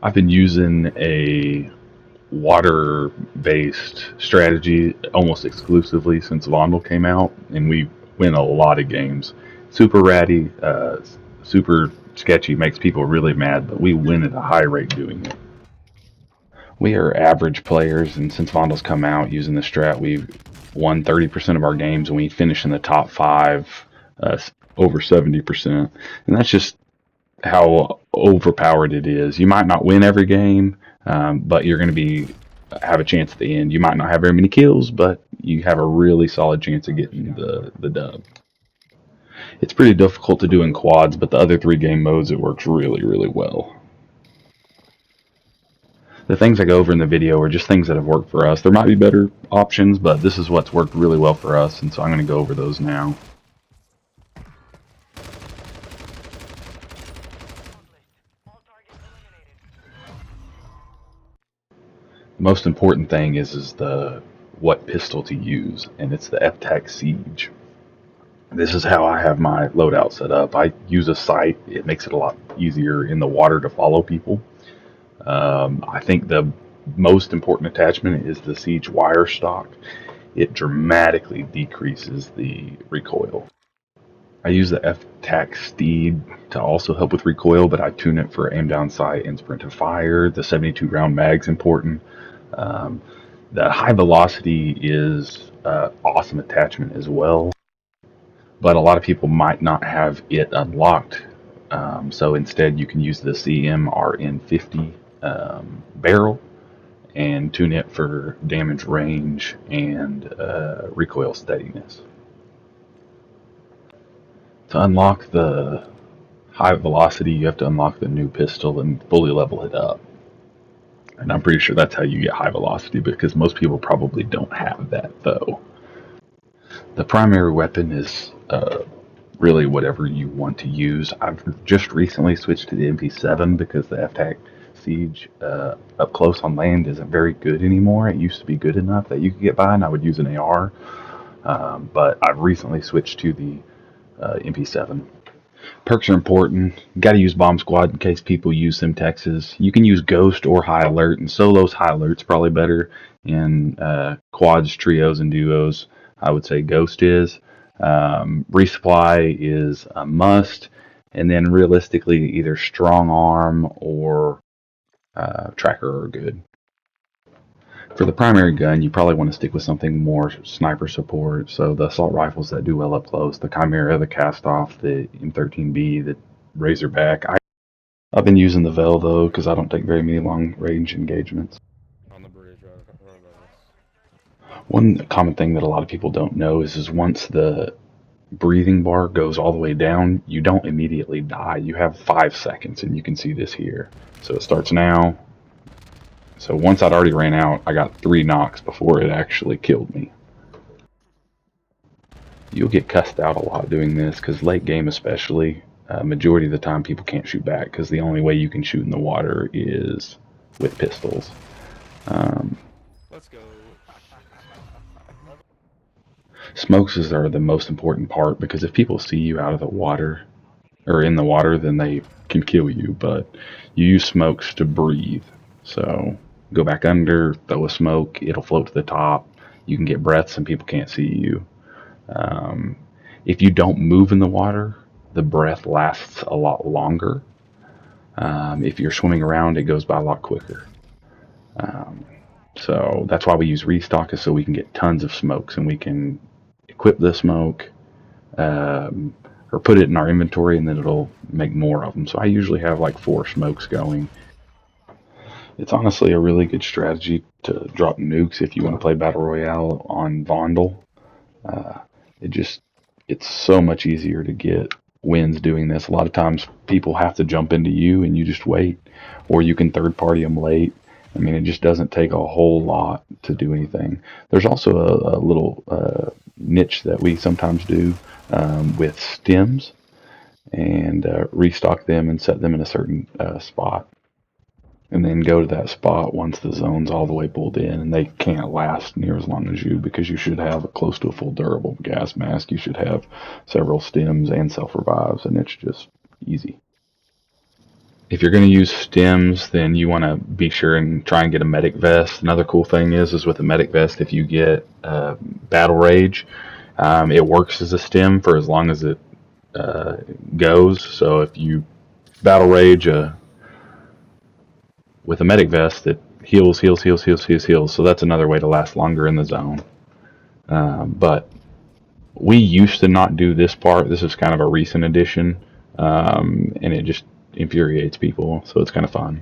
I've been using a water-based strategy almost exclusively since Vondel came out, and we win a lot of games. Super ratty, super sketchy, makes people really mad, but we win at a high rate doing it. We are average players, and since Vondel's come out using the strat, we've won 30% of our games, and we finish in the top five, uh, over 70%. And that's just how overpowered it is. You might not win every game, but you're going to be have a chance at the end. You might not have very many kills, but you have a really solid chance of getting the dub. It's pretty difficult to do in quads, but the other three game modes it works really well. The things I go over in the video are just things that have worked for us. There might be better options, but this is what's worked really well for us, and so I'm going to go over those now. The most important thing is the what pistol to use, and it's the F-Tac Siege. This is how I have my loadout set up. I use a sight. It makes it a lot easier in the water to follow people. I think the most important attachment is the Siege wire stock. It dramatically decreases the recoil. I use the F-Tac Steed to also help with recoil, but I tune it for aim down sight and sprint to fire. The 72 round mag's important. Um, the high velocity is awesome attachment as well, but a lot of people might not have it unlocked. So instead, you can use the CMRN50 barrel and tune it for damage range and recoil steadiness. To unlock the high velocity, you have to unlock the new pistol and fully level it up. And I'm pretty sure that's how you get high velocity, because most people probably don't have that, though. The primary weapon is really whatever you want to use. I've just recently switched to the MP7 because the F-Tac Siege up close on land isn't very good anymore. It used to be good enough that you could get by, and I would use an AR. But I've recently switched to the MP7. Perks are important. You got to use Bomb Squad in case people use Simtexes. You can use Ghost or High Alert, and solos High Alert's probably better. In quads, trios, and duos, I would say Ghost is. Resupply is a must, and then realistically, either Strong Arm or Tracker are good. For the primary gun, you probably want to stick with something more sniper support. So the assault rifles that do well up close, the Chimera, the Cast-Off, the M13B, the Razorback. I've been using the Vel though because I don't take very many long range engagements. On the bridge, right. One common thing that a lot of people don't know is once the breathing bar goes all the way down, you don't immediately die. You have 5 seconds, and you can see this here. So it starts now. So once I'd already ran out, I got 3 knocks before it actually killed me. You'll get cussed out a lot doing this, because late game especially, majority of the time people can't shoot back, because the only way you can shoot in the water is with pistols. Let's go. Smokes are the most important part, because if people see you out of the water, or in the water, then they can kill you, but you use smokes to breathe. So go back under, throw a smoke, it'll float to the top. You can get breaths and people can't see you. If you don't move in the water, the breath lasts a lot longer. If you're swimming around, it goes by a lot quicker. So that's why we use restock, is so we can get tons of smokes and we can equip the smoke or put it in our inventory, and then it'll make more of them. So I usually have like 4 smokes going. It's honestly a really good strategy to drop nukes if you want to play Battle Royale on Vondel. It's so much easier to get wins doing this. A lot of times people have to jump into you and you just wait, or you can third party them late. I mean, it just doesn't take a whole lot to do anything. There's also a little niche that we sometimes do with stems, and restock them and set them in a certain spot, and then go to that spot once the zone's all the way pulled in, and they can't last near as long as you, because you should have close to a full durable gas mask. You should have several stems and self-revives, and it's just easy. If you're going to use stims, then you want to be sure and try and get a medic vest. Another cool thing is with a medic vest, if you get battle rage, it works as a stim for as long as it goes. So if you battle rage with a medic vest, it heals. So that's another way to last longer in the zone. But we used to not do this part. This is kind of a recent addition, and it just infuriates people. So it's kind of fun.